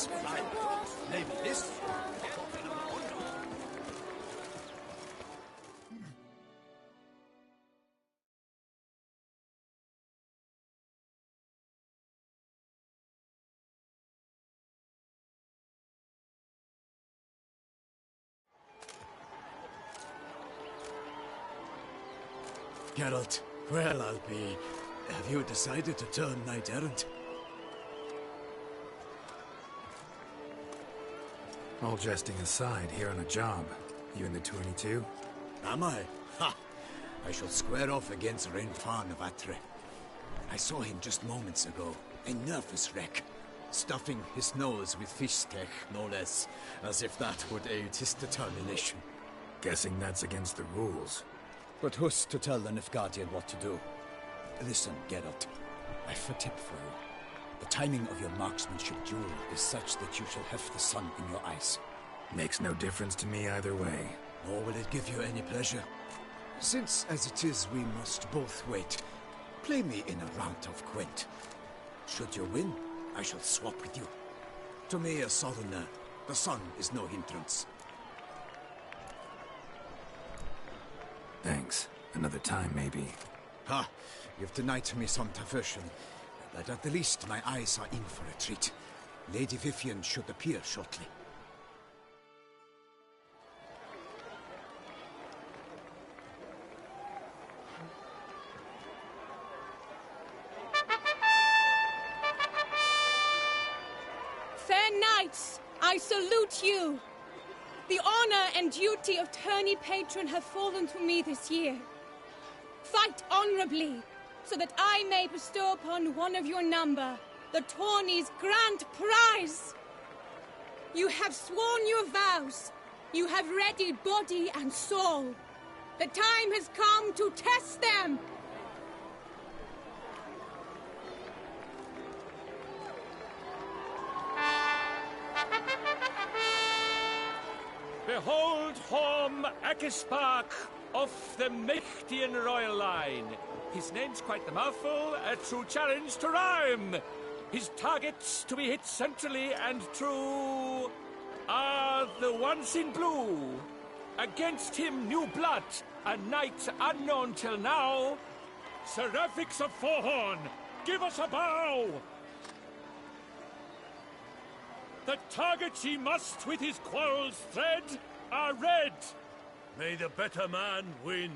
That's what I want. Maybe this. Geralt, well, I'll be... Have you decided to turn knight-errant? All jesting aside, here on a job. You in the 22? Am I? Ha! I shall square off against Renfan of Atre. I saw him just moments ago. A nervous wreck. Stuffing his nose with fish steak, no less. As if that would aid his determination. Guessing that's against the rules. But who's to tell the Nilfgaardian what to do? Listen, Geralt. I've a tip for you. The timing of your marksmanship duel is such that you shall have the sun in your eyes. Makes no difference to me either way. Nor will it give you any pleasure. Since, as it is, we must both wait, play me in a round of Gwent. Should you win, I shall swap with you. To me, a southerner, the sun is no hindrance. Thanks. Another time, maybe. Ha! You've denied me some diversion, but at the least my eyes are in for a treat. Lady Vivian should appear shortly. Fair knights, I salute you! The honor and duty of tourney patron have fallen to me this year. Fight honorably, so that I may bestow upon one of your number the tourney's grand prize. You have sworn your vows. You have readied body and soul. The time has come to test them. Behold Horm Akispark of the Mechtian royal line. His name's quite the mouthful, a true challenge to rhyme. His targets to be hit centrally and true are the ones in blue. Against him new blood, a knight unknown till now. Seraphix of Forehorn, give us a bow! The targets he must with his quarrels thread are red. May the better man win.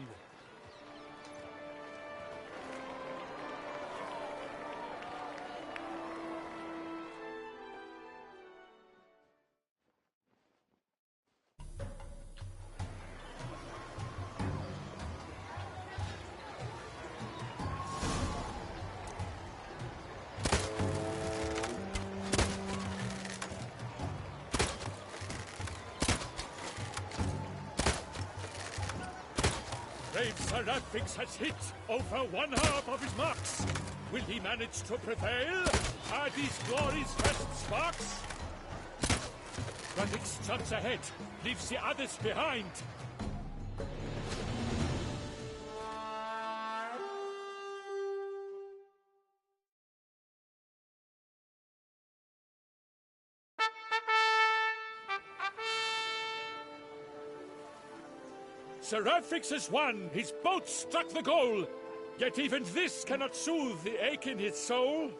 Brave Seraphix has hit over one half of his marks. Will he manage to prevail? Are these glories first sparks? Radix jumps ahead, leaves the others behind. Seraphix has won! His boat struck the goal! Yet even this cannot soothe the ache in his soul.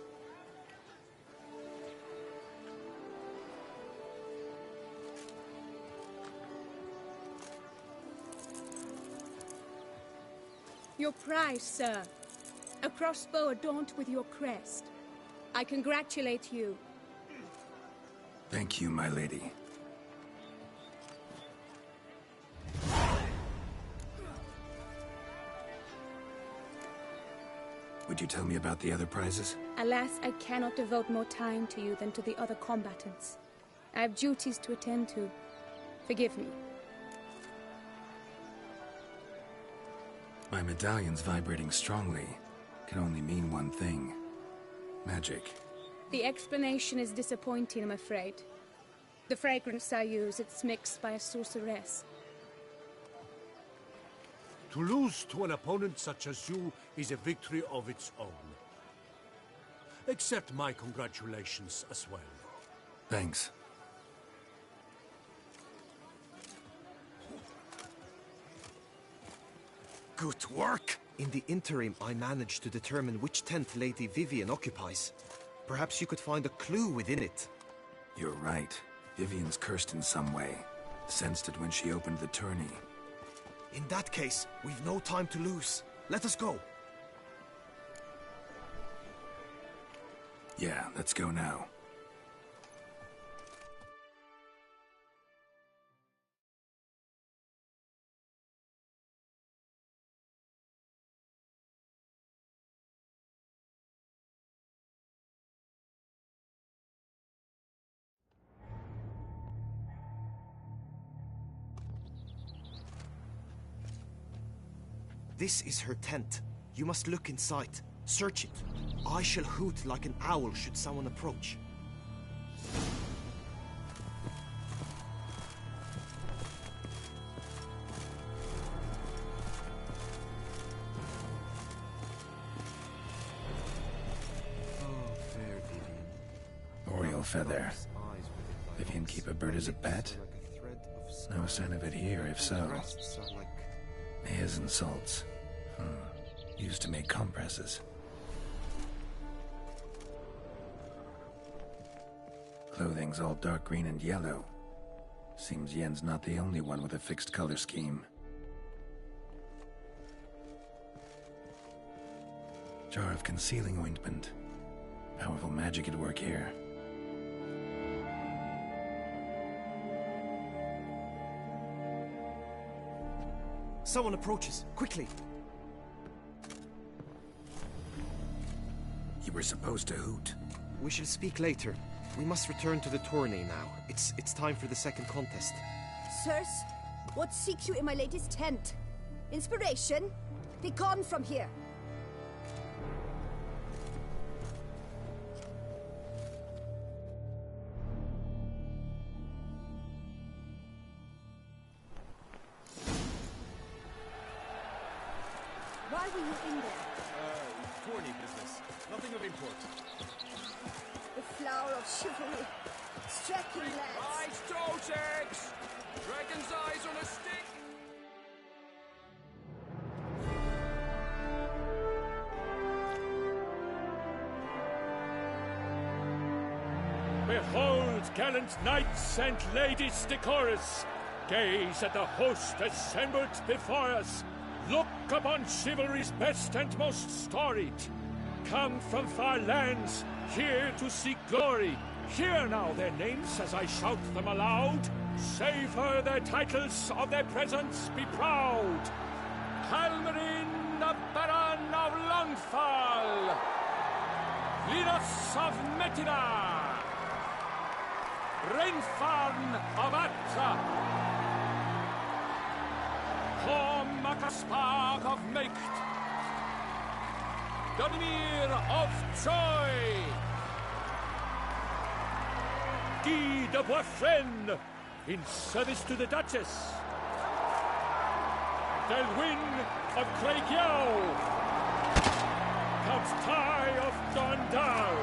Your prize, sir. A crossbow adorned with your crest. I congratulate you. Thank you, my lady. Would you tell me about the other prizes? Alas, I cannot devote more time to you than to the other combatants. I have duties to attend to. Forgive me. My medallion's vibrating strongly. Can only mean one thing. Magic. The explanation is disappointing, I'm afraid. The fragrance I use, it's mixed by a sorceress. To lose to an opponent such as you is a victory of its own. Accept my congratulations as well. Thanks. Good work! In the interim, I managed to determine which tent Lady Vivian occupies. Perhaps you could find a clue within it. You're right. Vivian's cursed in some way. Sensed it when she opened the tourney. In that case, we've no time to lose. Let us go. Yeah, let's go now. This is her tent. You must look inside. Search it. I shall hoot like an owl should someone approach. Oh, fair Vivian. Oriole feather. Vivian keep a bird as a pet? No sign of it here, if so. Hairs and salts. Used to make compresses. Clothing's all dark green and yellow. Seems Yen's not the only one with a fixed color scheme. Jar of concealing ointment. Powerful magic at work here. Someone approaches. Quickly! You were supposed to hoot. We shall speak later. We must return to the tourney now. It's time for the second contest. Sirs, what seeks you in my lady's tent? Inspiration? Be gone from here! Why were you in there? Tourney business. Nothing of import. The flower of chivalry. Striking lads. Nice toe checks! Dragon's eyes on a stick! Behold, gallant knights and ladies decorous! Gaze at the host assembled before us! Look upon chivalry's best and most storied! Come from far lands, here to seek glory! Hear now their names as I shout them aloud! Savor their titles, of their presence be proud! Halmarin, the Baron of Longfall! Linus of Metina! Rainfarn of Atra! Horm Akaspag of Mecht! Donimir of Troy! Guy de Boisfren, in service to the Duchess! Delwyn of Craigiau! Count Tai of Dondal!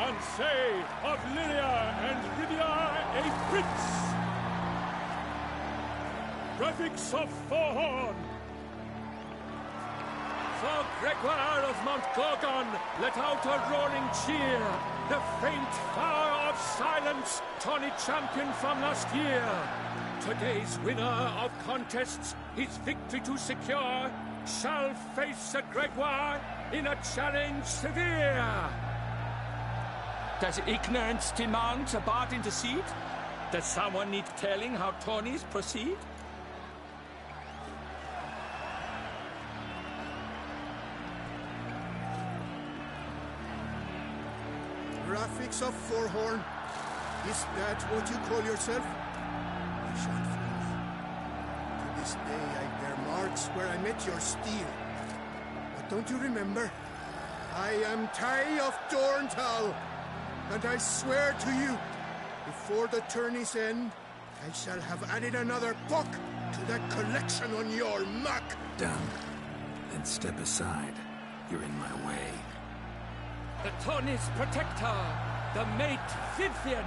Ansay of Lyria and Rivia a Fritz! Graphics of Forhorn! For Gregoire of Mount Gorgon, let out a roaring cheer! The faint flower of silence, Tawny champion from last year! Today's winner of contests, his victory to secure, shall face a Gregoire in a challenge severe! Does ignorance demand a bard intercede? Does someone need telling how tourneys proceed? Graphics of Forhorn. Is that what you call yourself? You shan't fool me. To this day I bear marks where I met your steel. But don't you remember? I am Tai of Dorntal, and I swear to you, before the tourney's end, I shall have added another book to that collection on your map. Done. Then step aside. You're in my way. the Tawny's protector, the mate Vivian.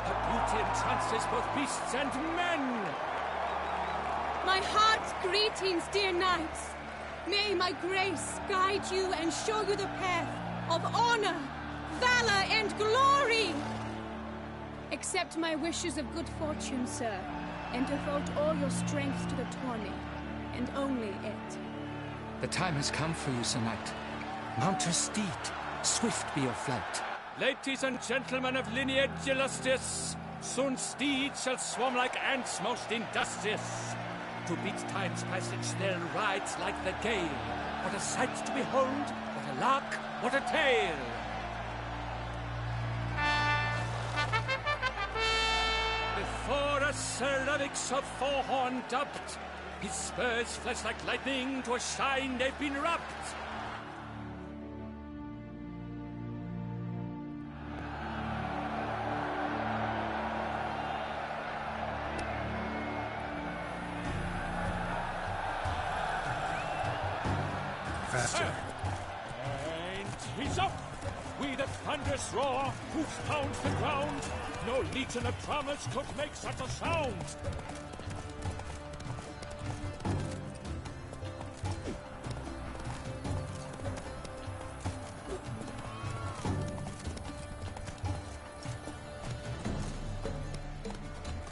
Her beauty entrances both beasts and men. My heart's greetings, dear knights. May my grace guide you and show you the path of honor, valor, and glory. Accept my wishes of good fortune, sir, and devote all your strength to the Tawny, and only it. The time has come for you, Sir Knight. Mount your steed. Swift be your flight. Ladies and gentlemen of lineage illustrious, soon steeds shall swarm like ants most industrious. To beat time's passage, they'll ride like the gale. What a sight to behold, what a lark, what a tale! Before us Sir Ravix of Forehorn dubbed, his spurs flash like lightning, to a shine they've been rubbed. Faster. And he's up! With a thunderous roar, hoofs pound the ground. No legion of drummers could make such a sound.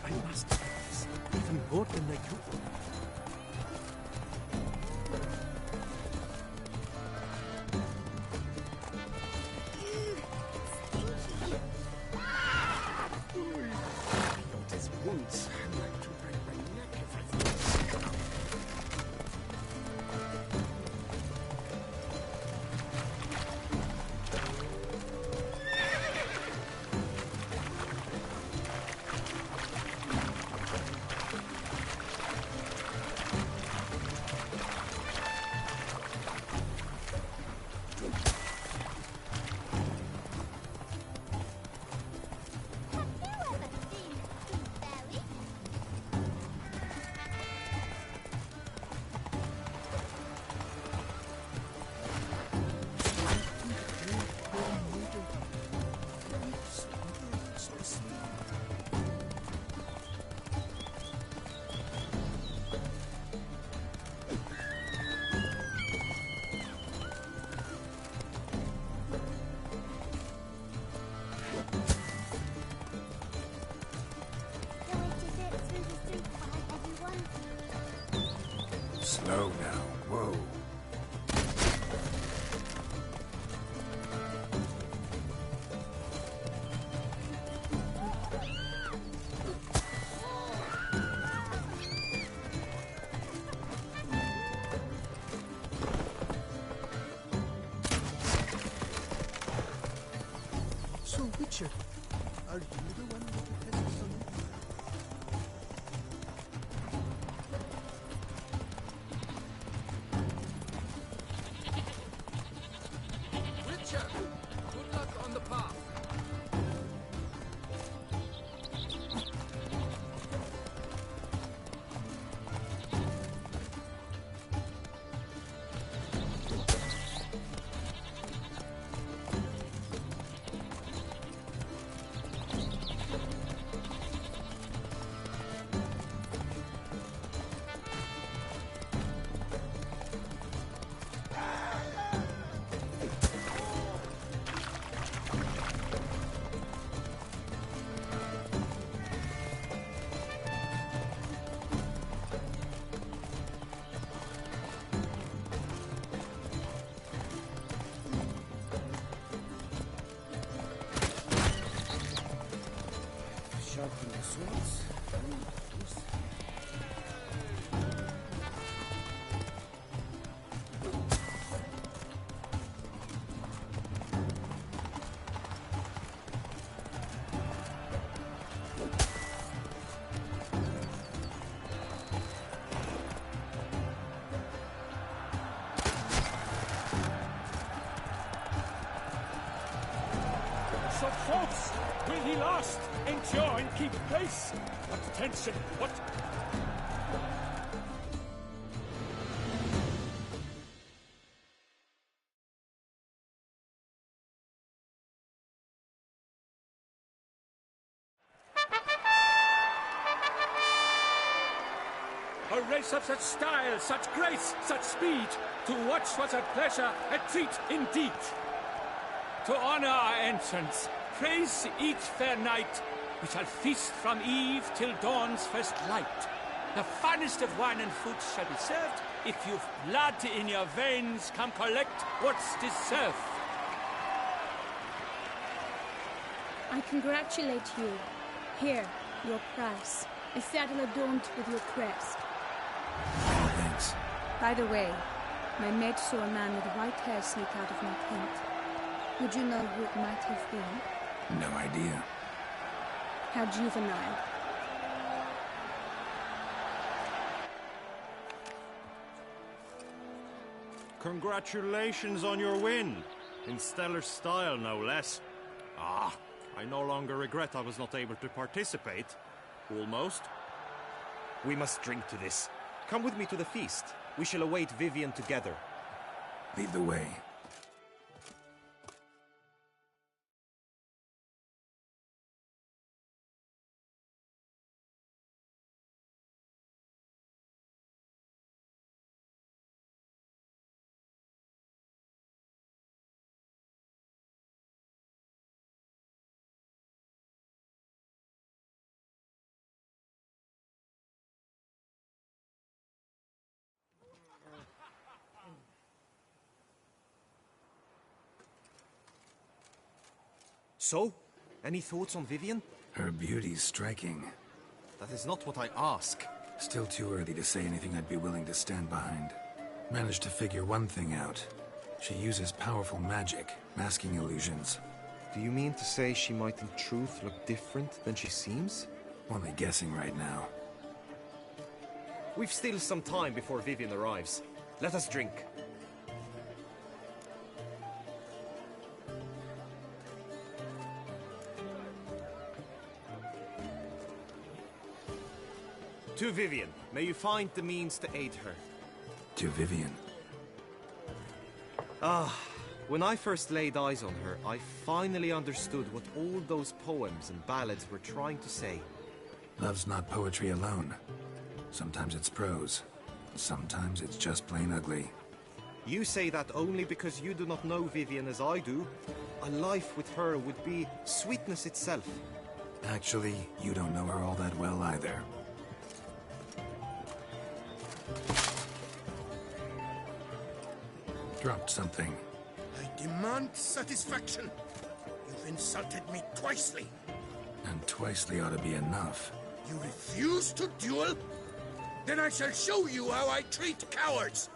I must do this, even more than I do. Wounds. I'm like to break my neck if I fall. Slow now. Whoa. So, Witcher, are you the one with the peasants on it? Witcher, good luck on the path. Sharpen the swords. So, folks, will he last? Endure and keep pace? What tension, what A race of such style, such grace, such speed. To watch was a pleasure, a treat indeed. To honor our entrance, praise each fair knight, we shall feast from eve till dawn's first light. The finest of wine and food shall be served. If you've blood in your veins, come collect what's deserved. I congratulate you. Here, your prize. A saddle adorned with your crest. Thanks. By the way, my maid saw a man with white hair sneak out of my tent. Would you know who it might have been? No idea. How juvenile. Congratulations on your win. In stellar style, no less. Ah, I no longer regret I was not able to participate. Almost. We must drink to this. Come with me to the feast. We shall await Vivian together. Lead the way. So, any thoughts on Vivian? Her beauty's striking. That is not what I ask. Still too early to say anything I'd be willing to stand behind. Managed to figure one thing out. She uses powerful magic, masking illusions. Do you mean to say she might in truth look different than she seems? Only guessing right now. We've still some time before Vivian arrives. Let us drink. To Vivian, may you find the means to aid her. To Vivian. When I first laid eyes on her, I finally understood what all those poems and ballads were trying to say. Love's not poetry alone. Sometimes it's prose. Sometimes it's just plain ugly. You say that only because you do not know Vivian as I do. A life with her would be sweetness itself. Actually, you don't know her all that well either. Dropped something. I demand satisfaction. You've insulted me twicely. And twicely ought to be enough. You refuse to duel? Then I shall show you how I treat cowards.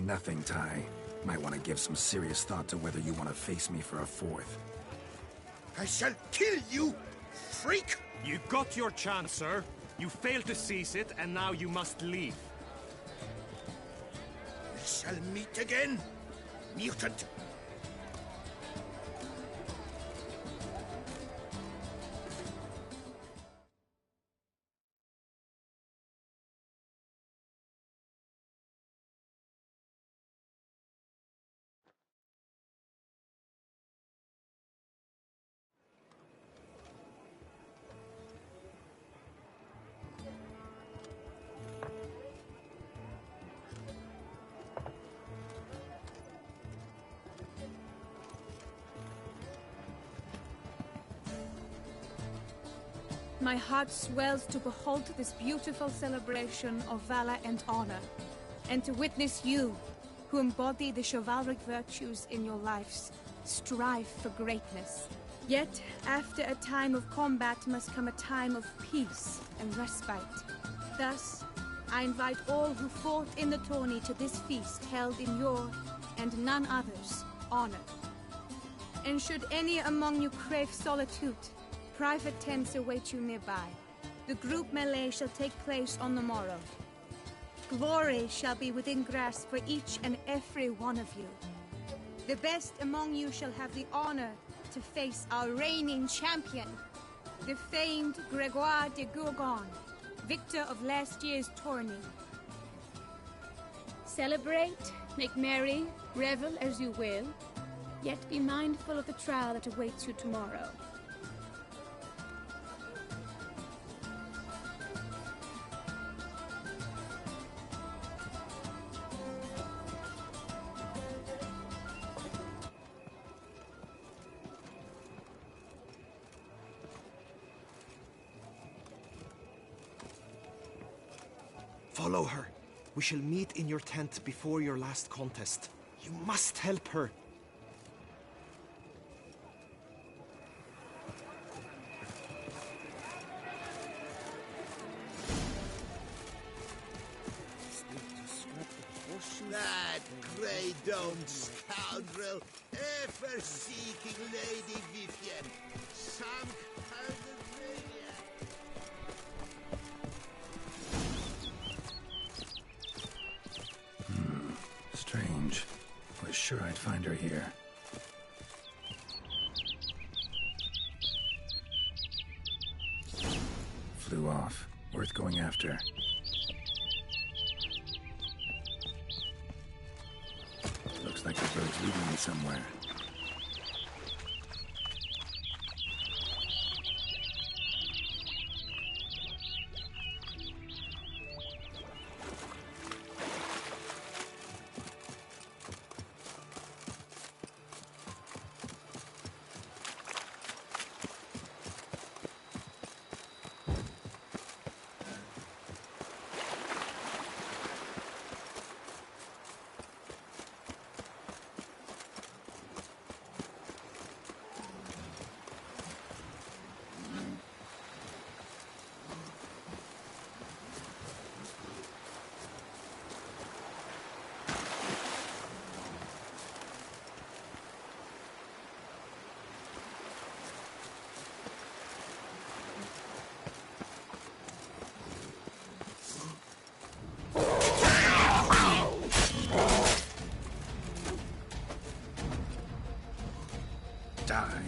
Nothing, Ty. Might want to give some serious thought to whether you want to face me for a fourth. I shall kill you, freak! You got your chance, sir. You failed to seize it, and now you must leave. We shall meet again, mutant. My heart swells to behold this beautiful celebration of valor and honor, and to witness you, who embody the chivalric virtues in your lives, strive for greatness. Yet, after a time of combat must come a time of peace and respite. Thus, I invite all who fought in the tourney to this feast held in your, and none other's, honor. And should any among you crave solitude, private tents await you nearby. The group melee shall take place on the morrow. Glory shall be within grasp for each and every one of you. The best among you shall have the honor to face our reigning champion, the famed Gregoire de Gourgon, victor of last year's tourney. Celebrate, make merry, revel as you will, yet be mindful of the trial that awaits you tomorrow. Follow her. We shall meet in your tent before your last contest. You must help her. That grey-domed scoundrel, ever-seeking Lady Vivienne, sunk her the maniac. Strange. Was sure I'd find her here. Flew off. Worth going after. Looks like the road's leading me somewhere. Die.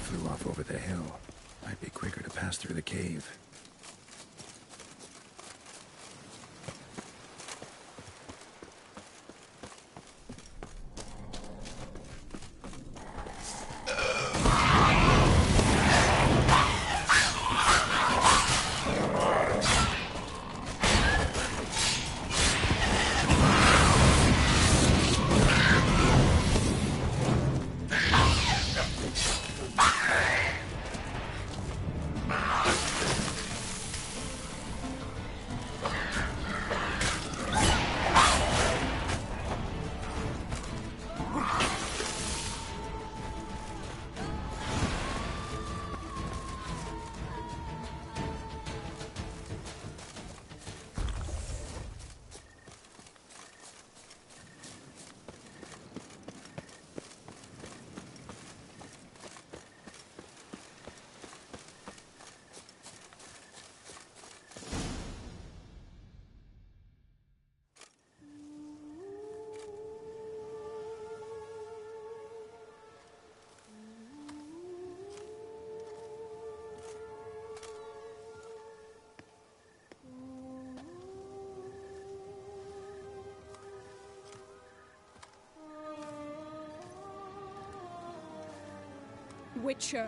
Flew off over the hill. Might be quicker to pass through the cave. Witcher.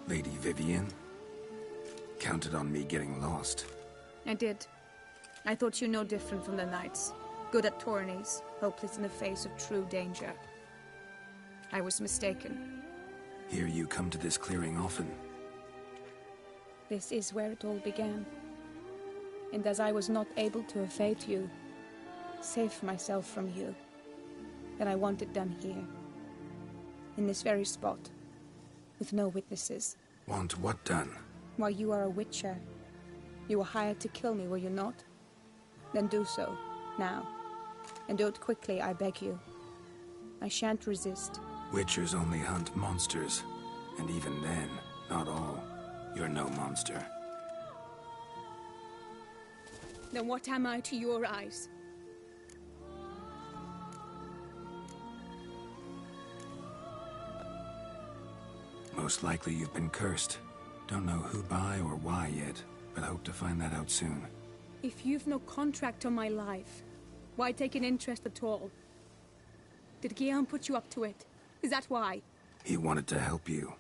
Lady Vivian? Counted on me getting lost. I did. I thought you no different from the knights. Good at tourneys, hopeless in the face of true danger. I was mistaken. Hear you come to this clearing often. This is where it all began. And as I was not able to evade you, save myself from you, then I want it done here. In this very spot. With no witnesses. Want what done? Why, you are a witcher. You were hired to kill me, were you not? Then do so, now. And do it quickly, I beg you. I shan't resist. Witchers only hunt monsters. And even then, not all. You're no monster. Then what am I to your eyes? Most likely you've been cursed. Don't know who by or why yet, but hope to find that out soon. If you've no contract on my life, why take an interest at all? Did Guillaume put you up to it? Is that why? He wanted to help you.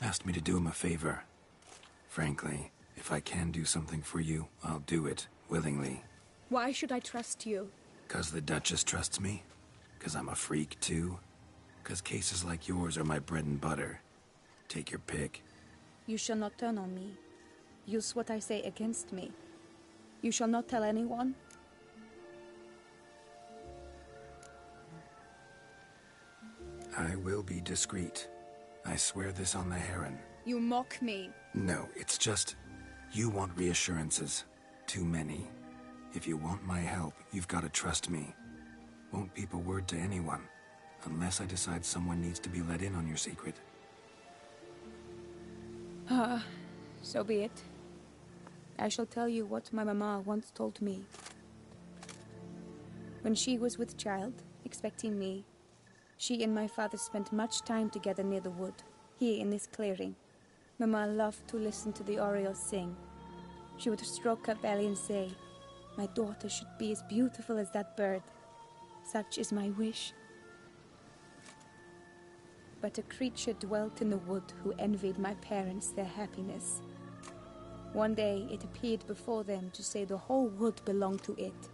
Asked me to do him a favor. Frankly, if I can do something for you, I'll do it, willingly. Why should I trust you? 'Cause the Duchess trusts me? 'Cause I'm a freak, too? 'Cause cases like yours are my bread and butter. Take your pick. You shall not turn on me. Use what I say against me. You shall not tell anyone? I will be discreet. I swear this on the Heron. You mock me. No, it's just... You want reassurances. Too many. If you want my help, you've got to trust me. Won't peep a word to anyone. Unless I decide someone needs to be let in on your secret. So be it. I shall tell you what my mama once told me. When she was with child, expecting me, she and my father spent much time together near the wood, here in this clearing. Mama loved to listen to the orioles sing. She would stroke her belly and say, "My daughter should be as beautiful as that bird. Such is my wish." But a creature dwelt in the wood who envied my parents their happiness. One day it appeared before them to say the whole wood belonged to it,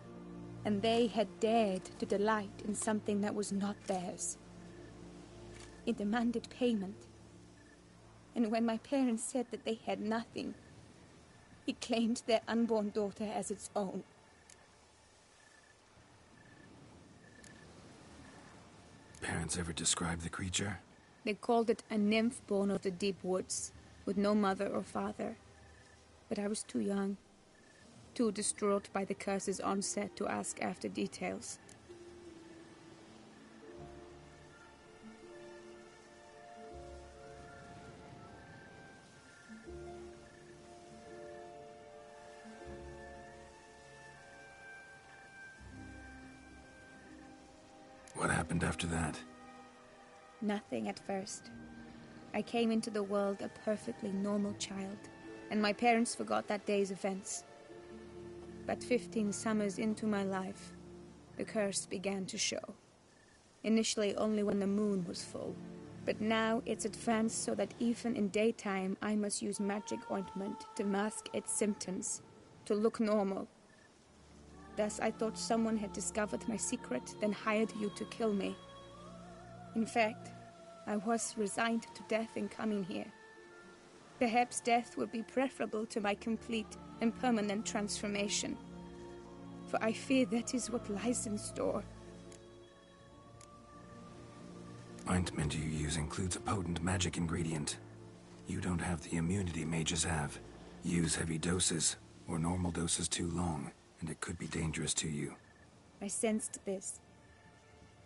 and they had dared to delight in something that was not theirs. It demanded payment, and when my parents said that they had nothing, it claimed their unborn daughter as its own. Parents ever describe the creature? They called it a nymph born of the deep woods, with no mother or father. But I was too young, too distraught by the curse's onset to ask after details. What happened after that? Nothing at first. I came into the world a perfectly normal child, and my parents forgot that day's events. But 15 summers into my life, the curse began to show. Initially only when the moon was full, but now it's advanced so that even in daytime I must use magic ointment to mask its symptoms, to look normal. Thus I thought someone had discovered my secret, then hired you to kill me. In fact, I was resigned to death in coming here. Perhaps death would be preferable to my complete and permanent transformation. For I fear that is what lies in store. Ointment you use includes a potent magic ingredient. You don't have the immunity mages have. Use heavy doses, or normal doses too long, and it could be dangerous to you. I sensed this.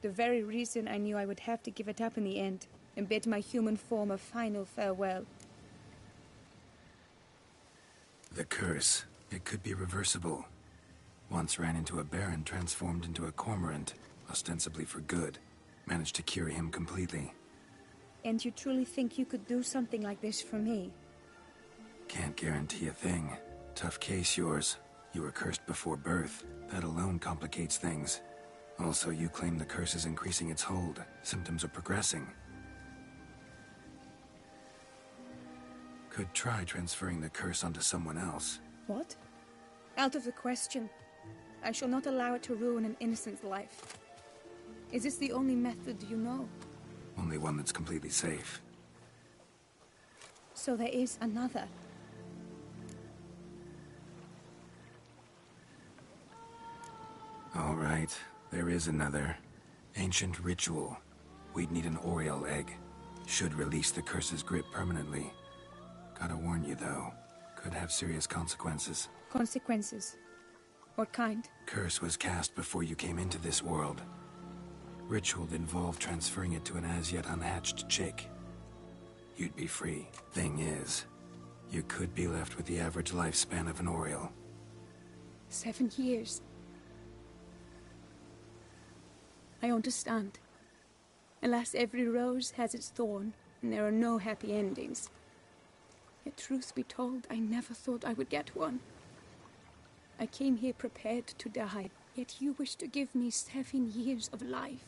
The very reason I knew I would have to give it up in the end, and bid my human form a final farewell. The curse. It could be reversible. Once ran into a baron transformed into a cormorant, ostensibly for good. Managed to cure him completely. And you truly think you could do something like this for me? Can't guarantee a thing. Tough case, yours. You were cursed before birth. That alone complicates things. Also, you claim the curse is increasing its hold. Symptoms are progressing. Could try transferring the curse onto someone else. What? Out of the question. I shall not allow it to ruin an innocent's life. Is this the only method you know? Only one that's completely safe. So there is another. All right, there is another. Ancient ritual. We'd need an Oriole egg. Should release the curse's grip permanently. Gotta warn you, though. Could have serious consequences. Consequences? What kind? Curse was cast before you came into this world. Ritual involved transferring it to an as-yet unhatched chick. You'd be free. Thing is, you could be left with the average lifespan of an Oriole. 7 years. I understand. Alas, every rose has its thorn, and there are no happy endings. Yet truth be told, I never thought I would get one. I came here prepared to die, yet you wish to give me 7 years of life.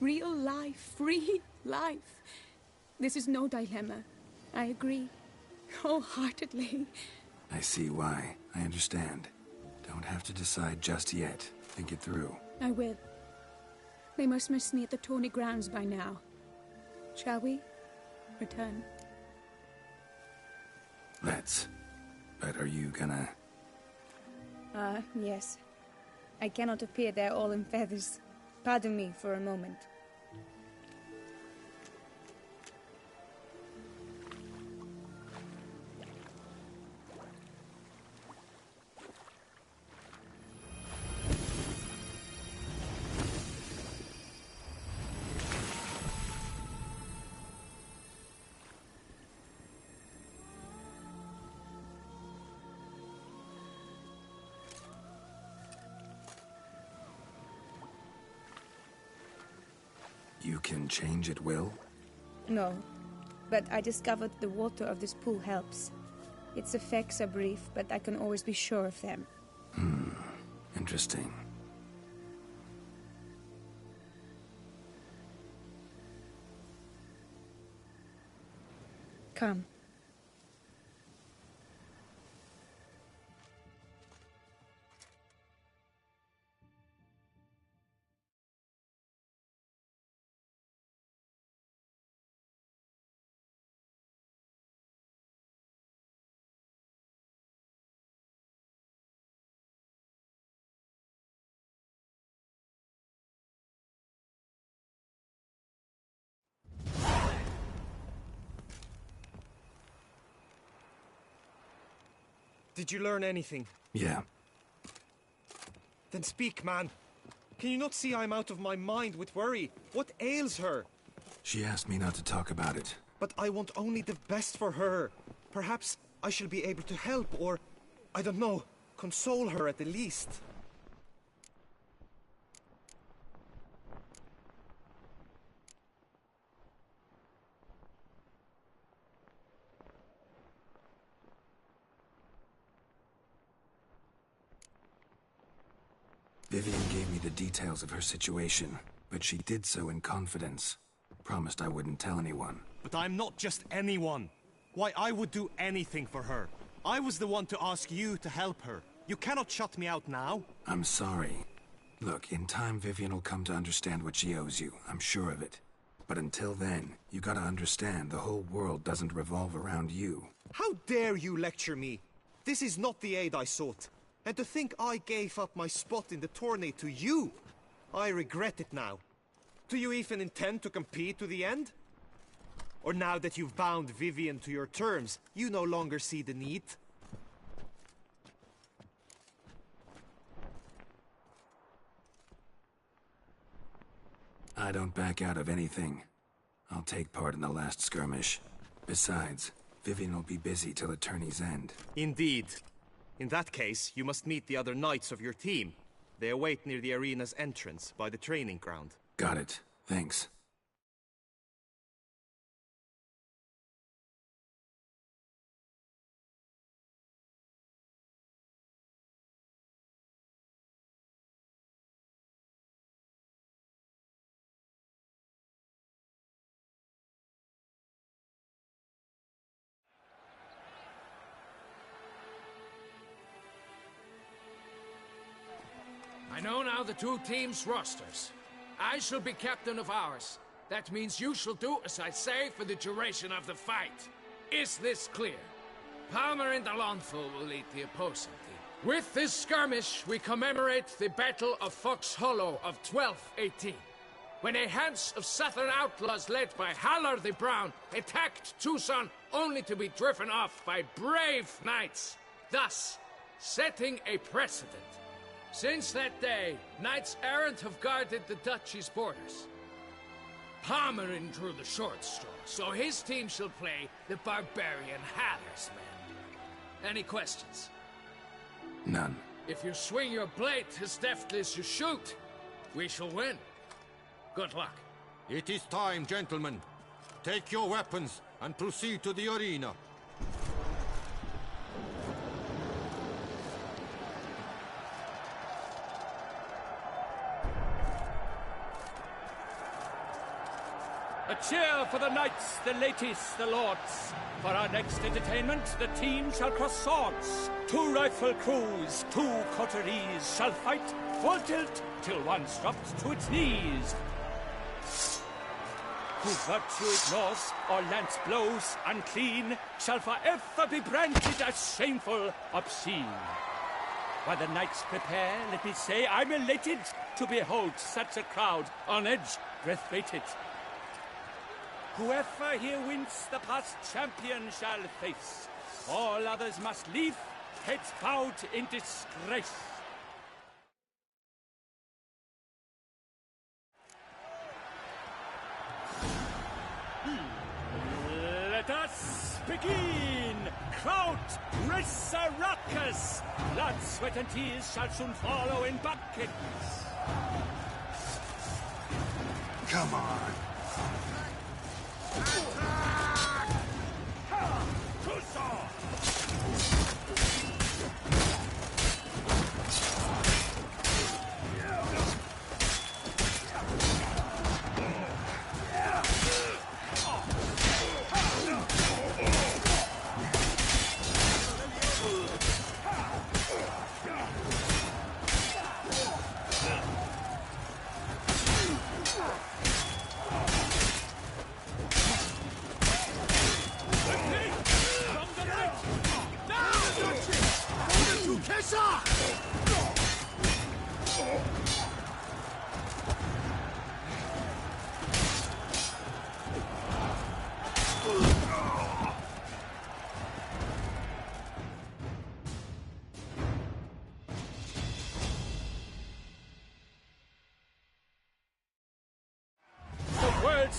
Real life, free life. This is no dilemma. I agree, wholeheartedly. I see why. I understand. Don't have to decide just yet. Think it through. I will. They must miss me at the Tawny grounds by now. Shall we? Return. Let's. But are you gonna... Yes. I cannot appear there all in feathers. Pardon me for a moment. You can change at will? No, but I discovered the water of this pool helps. Its effects are brief, but I can always be sure of them. Interesting. Come. Did you learn anything? Yeah. Then speak, man. Can you not see I'm out of my mind with worry? What ails her? She asked me not to talk about it. But I want only the best for her. Perhaps I shall be able to help, or, I don't know, console her at the least. Vivian gave me the details of her situation, but she did so in confidence. Promised I wouldn't tell anyone. But I'm not just anyone. Why, I would do anything for her. I was the one to ask you to help her. You cannot shut me out now. I'm sorry. Look, in time Vivian will come to understand what she owes you. I'm sure of it. But until then, you gotta understand the whole world doesn't revolve around you. How dare you lecture me? This is not the aid I sought. And to think I gave up my spot in the tourney to you! I regret it now. Do you even intend to compete to the end? Or now that you've bound Vivian to your terms, you no longer see the need? I don't back out of anything. I'll take part in the last skirmish. Besides, Vivian will be busy till the tourney's end. Indeed. In that case, you must meet the other knights of your team. They await near the arena's entrance, by the training ground. Got it. Thanks. I know now the two teams' rosters. I shall be captain of ours. That means you shall do as I say for the duration of the fight. Is this clear? Palmer and Alonso will lead the opposing team. With this skirmish, we commemorate the Battle of Fox Hollow of 1218, when a Hans of Southern outlaws led by Haller the Brown attacked Tucson only to be driven off by brave knights, thus setting a precedent. Since that day, knights errant have guarded the duchy's borders. Palmerin drew the short straw, so his team shall play the barbarian Haller's men. Any questions? None. If you swing your blade as deftly as you shoot, we shall win. Good luck. It is time, gentlemen. Take your weapons and proceed to the arena. A cheer for the knights, the ladies, the lords. For our next entertainment, the team shall cross swords. 2 rifle crews, 2 coteries shall fight full tilt till one's dropped to its knees. Who virtue ignores or lance blows unclean shall forever be branded as shameful, obscene. While the knights prepare, let me say I'm elated to behold such a crowd on edge, breath-weighted. Whoever here wins the past champion shall face. All others must leave, heads bowed in disgrace. Let us begin! Crowd, race a ruckus! Blood, sweat and tears shall soon follow in buckets. Come on.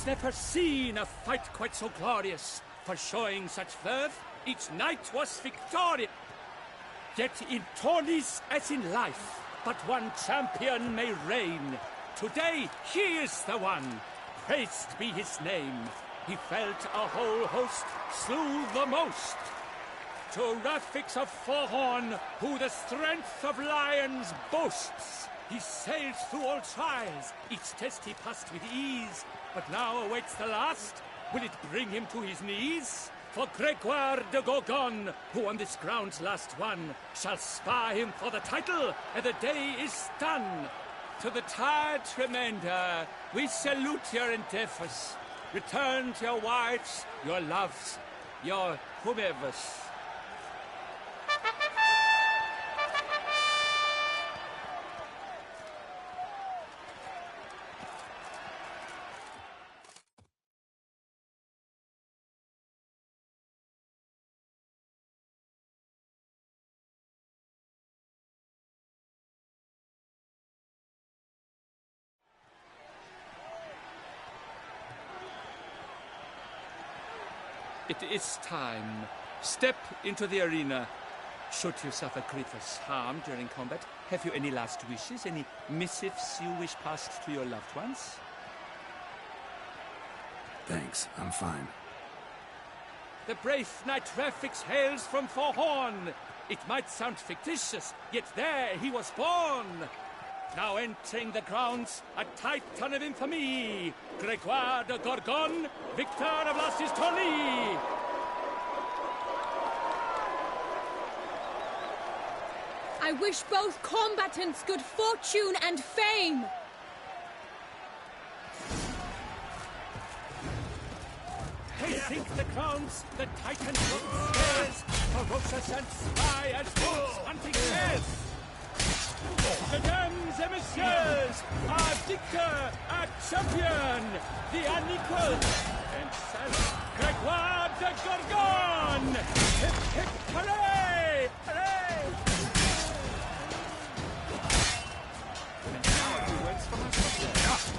Never seen a fight quite so glorious. For showing such verve, each knight was victorious. Yet in tourneys as in life, but one champion may reign. Today he is the one, praised be his name. He felt a whole host, slew the most. To Rafix of Forehorn, who the strength of lions boasts. He sailed through all trials, each test he passed with ease. But now awaits the last. Will it bring him to his knees? For Gregoire de Gorgon, who on this ground's last won, shall spar him for the title, and the day is done. To the tired remainder, we salute your endeavors. Return to your wives, your loves, your whomevers. It is time. Step into the arena. Should you suffer grievous harm during combat, have you any last wishes, any missives you wish passed to your loved ones? Thanks, I'm fine. The brave knight Rafix hails from Forehorn. It might sound fictitious, yet there he was born. Now entering the grounds, a titan of infamy, Gregoire de Gorgon, victor of last year's tourney. I I wish both combatants good fortune and fame. They think the crowns, the Titan stairs, ferocious and spy as wolves hunting hares. Mesdames et messieurs, our victor, our champion, the unequal, Princess Gregoire de Gorgon! Hip hip hooray! Hooray! And now he waits for my sister,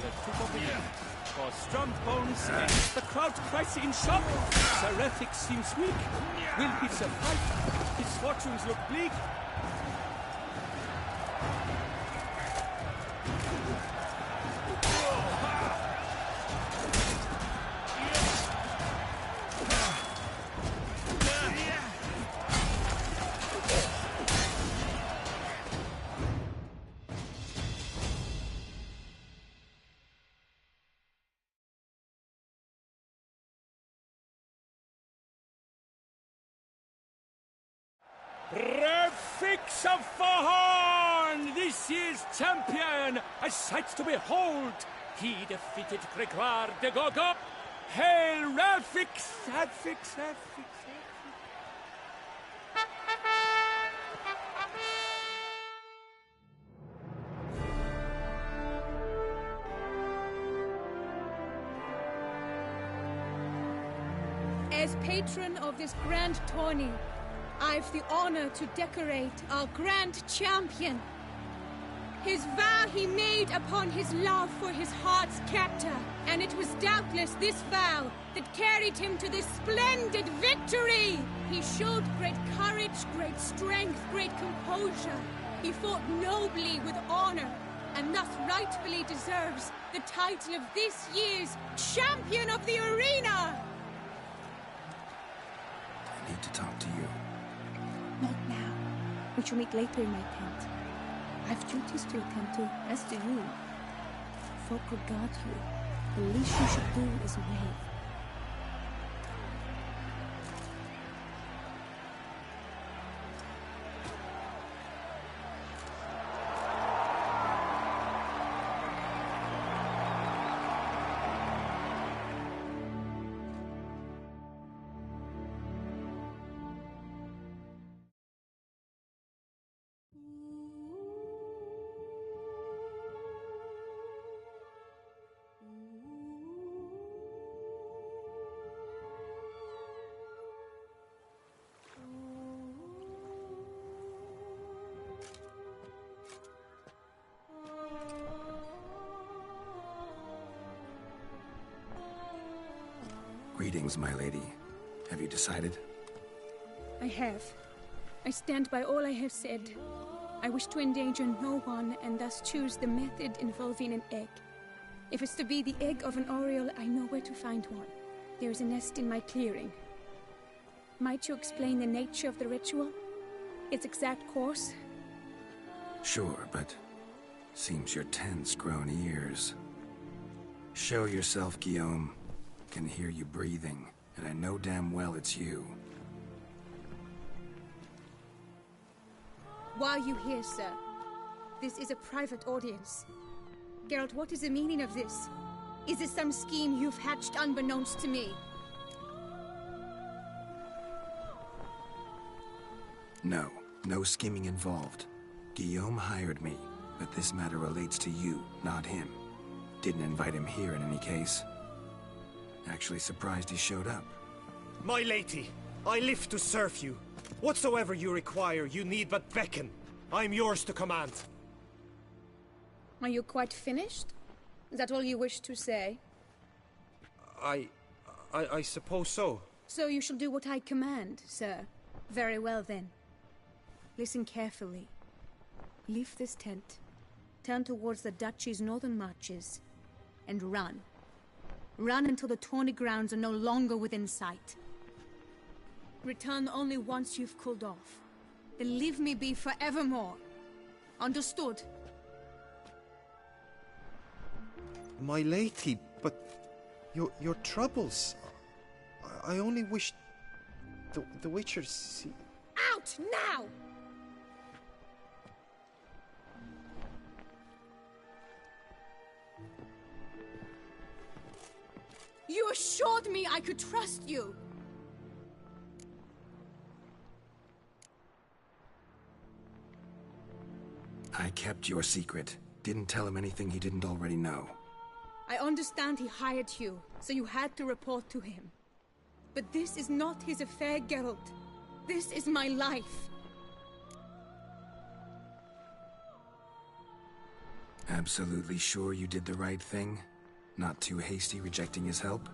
the two of them. For strong bones, the crowd cries in shock. Seraphic seems weak. Will he survive? His fortunes look bleak. Refix of Forhorn, this year's champion, a sight to behold. He defeated Gregoire de Gorgon. Hail Refix, Refix, Refix. As patron of this grand tourney, I've the honor to decorate our grand champion. His vow he made upon his love for his heart's captor, and it was doubtless this vow that carried him to this splendid victory. He showed great courage, great strength, great composure. He fought nobly with honor, and thus rightfully deserves the title of this year's Champion of the Arena. I need to talk to you. Not now. We shall meet later in my tent. I've duties to attend to, as do you. Folk regard you. The least you should do is wave. Greetings, my lady. Have you decided? I have. I stand by all I have said. I wish to endanger no one, and thus choose the method involving an egg. If it's to be the egg of an oriole, I know where to find one. There is a nest in my clearing. Might you explain the nature of the ritual? Its exact course? Sure, but seems you're tense, grown ears. Show yourself, Guillaume. Can hear you breathing, and I know damn well it's you. Why are you here, sir? This is a private audience. Geralt, what is the meaning of this? Is this some scheme you've hatched unbeknownst to me? No, no scheming involved. Guillaume hired me, but this matter relates to you, not him. Didn't invite him here in any case. Actually surprised he showed up. My lady, I live to serve you. Whatsoever you require, you need but beckon. I'm yours to command. Are you quite finished? Is that all you wish to say? I suppose so. So you shall do what I command, sir. Very well, then. Listen carefully. Leave this tent, turn towards the duchy's northern marches, and run. Run until the tourney grounds are no longer within sight. Return only once you've cooled off. Then leave me be forevermore. Understood? My lady, but your troubles. I only wish the Witcher see. Out now! You assured me I could trust you. I kept your secret. Didn't tell him anything he didn't already know. I understand he hired you, so you had to report to him. But this is not his affair, Geralt. This is my life. Absolutely sure you did the right thing? Not too hasty rejecting his help?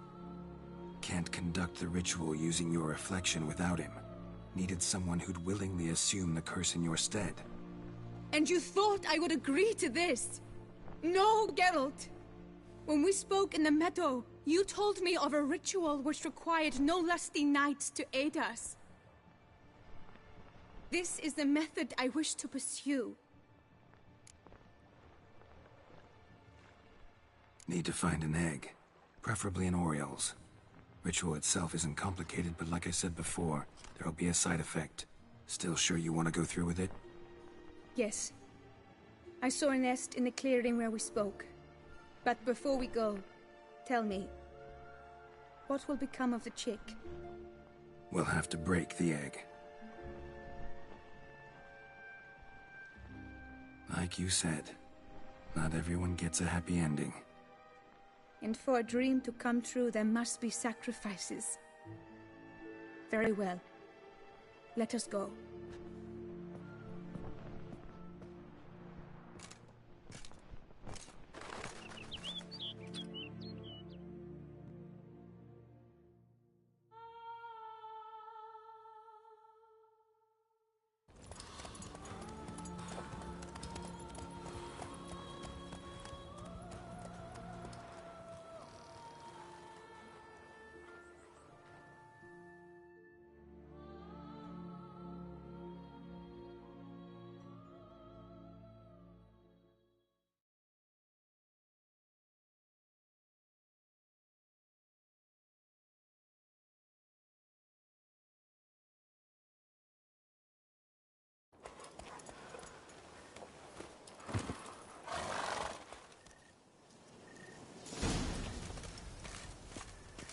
Can't conduct the ritual using your reflection without him. Needed someone who'd willingly assume the curse in your stead. And you thought I would agree to this? No, Geralt. When we spoke in the meadow, you told me of a ritual which required no lusty knights to aid us. This is the method I wish to pursue. Need to find an egg. Preferably an Oriole's. Ritual itself isn't complicated, but like I said before, there'll be a side effect. Still sure you want to go through with it? Yes. I saw a nest in the clearing where we spoke. But before we go, tell me, what will become of the chick? We'll have to break the egg. Like you said, not everyone gets a happy ending. And for a dream to come true, there must be sacrifices. Very well. Let us go.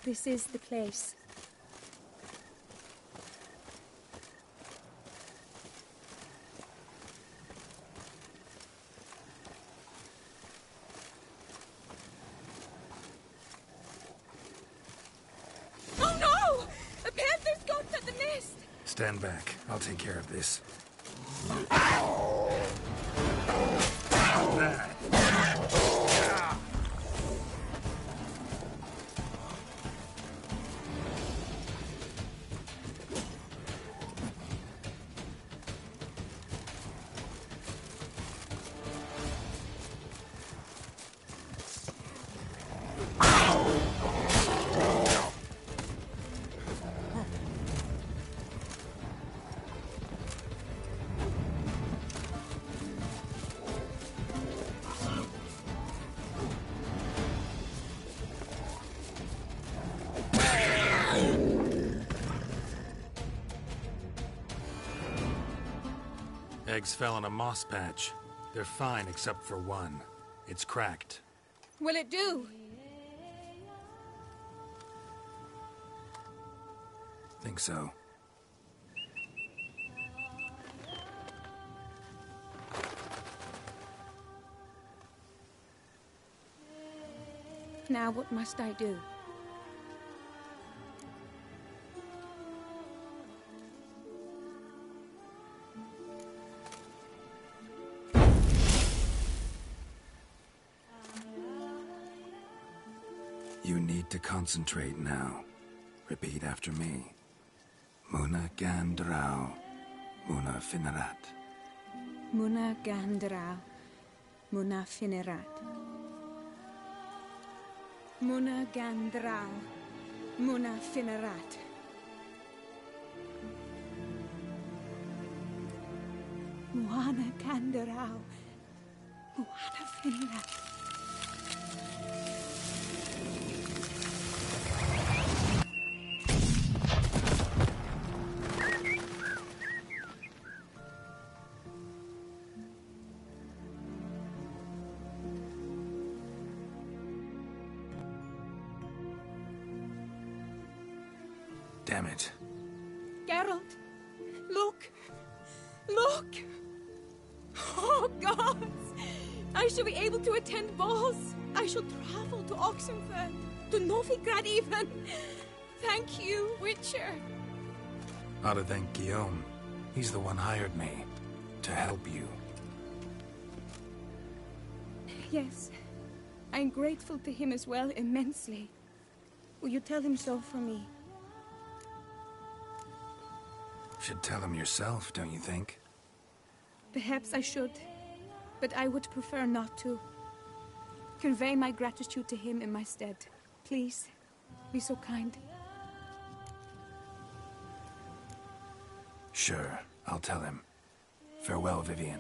This is the place. Oh no! A panther's got at the nest! Stand back. I'll take care of this. Eggs fell in a moss patch. They're fine except for one. It's cracked. Will it do? Think so. Now what must I do? You need to concentrate now. Repeat after me. Muna Gandrau, Muna Finerat. Muna Gandrau, Muna Finerat. Muna Gandrau, Muna Finerat. Muana Gandrau, Muana Finerat. Damn it. Geralt, look! Look! Oh, gods! I shall be able to attend balls. I shall travel to Oxenfurt, to Novigrad even. Thank you, Witcher. Ought to thank Guillaume. He's the one hired me to help you. Yes, I'm grateful to him as well, immensely. Will you tell him so for me? Should tell him yourself, don't you think? Perhaps I should, but I would prefer not to. Convey my gratitude to him in my stead. Please, be so kind. Sure, I'll tell him. Farewell, Vivian.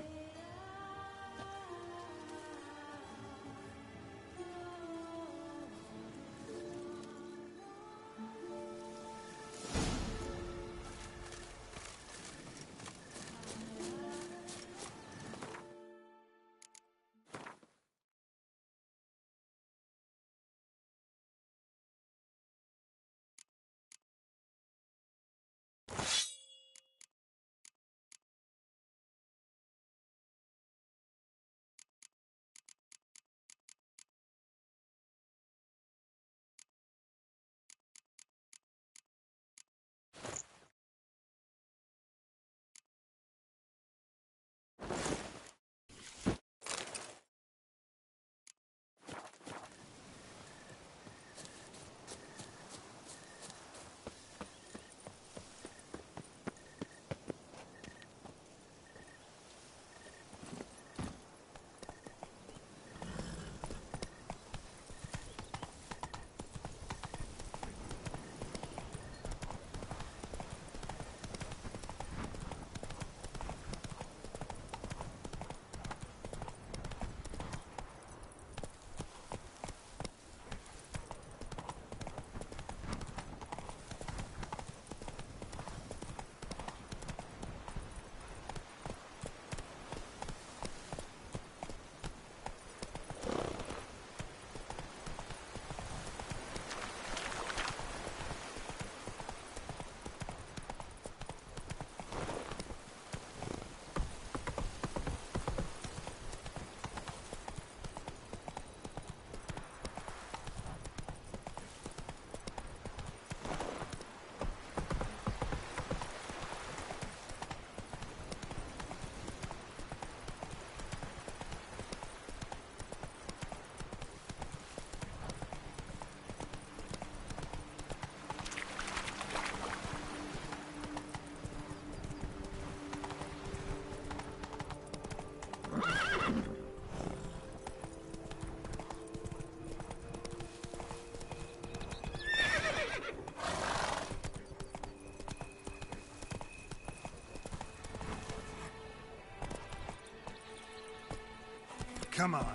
Come on.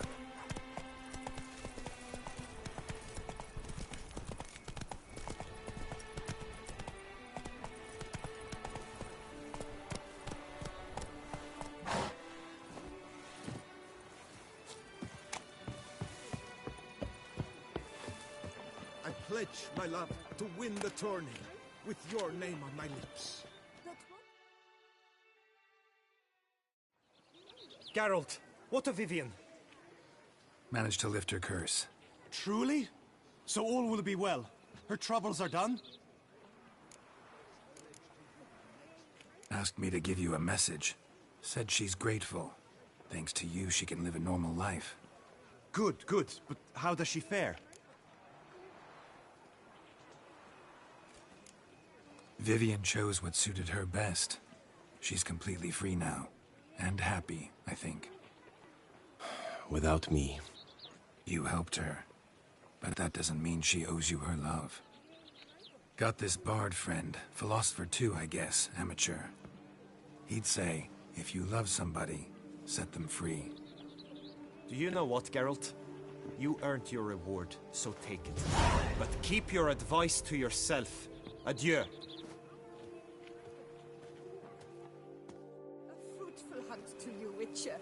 I pledge my love to win the tourney with your name on my lips. Geralt, what of Vivian? Managed to lift her curse. Truly? So all will be well. Her troubles are done? Asked me to give you a message. Said she's grateful. Thanks to you, she can live a normal life. Good, good. But how does she fare? Vivian chose what suited her best. She's completely free now. And happy, I think. Without me. You helped her. But that doesn't mean she owes you her love. Got this bard friend, philosopher too, I guess, amateur. He'd say, if you love somebody, set them free. Do you know what, Geralt? You earned your reward, so take it. But keep your advice to yourself. Adieu. A fruitful hunt to you, Witcher.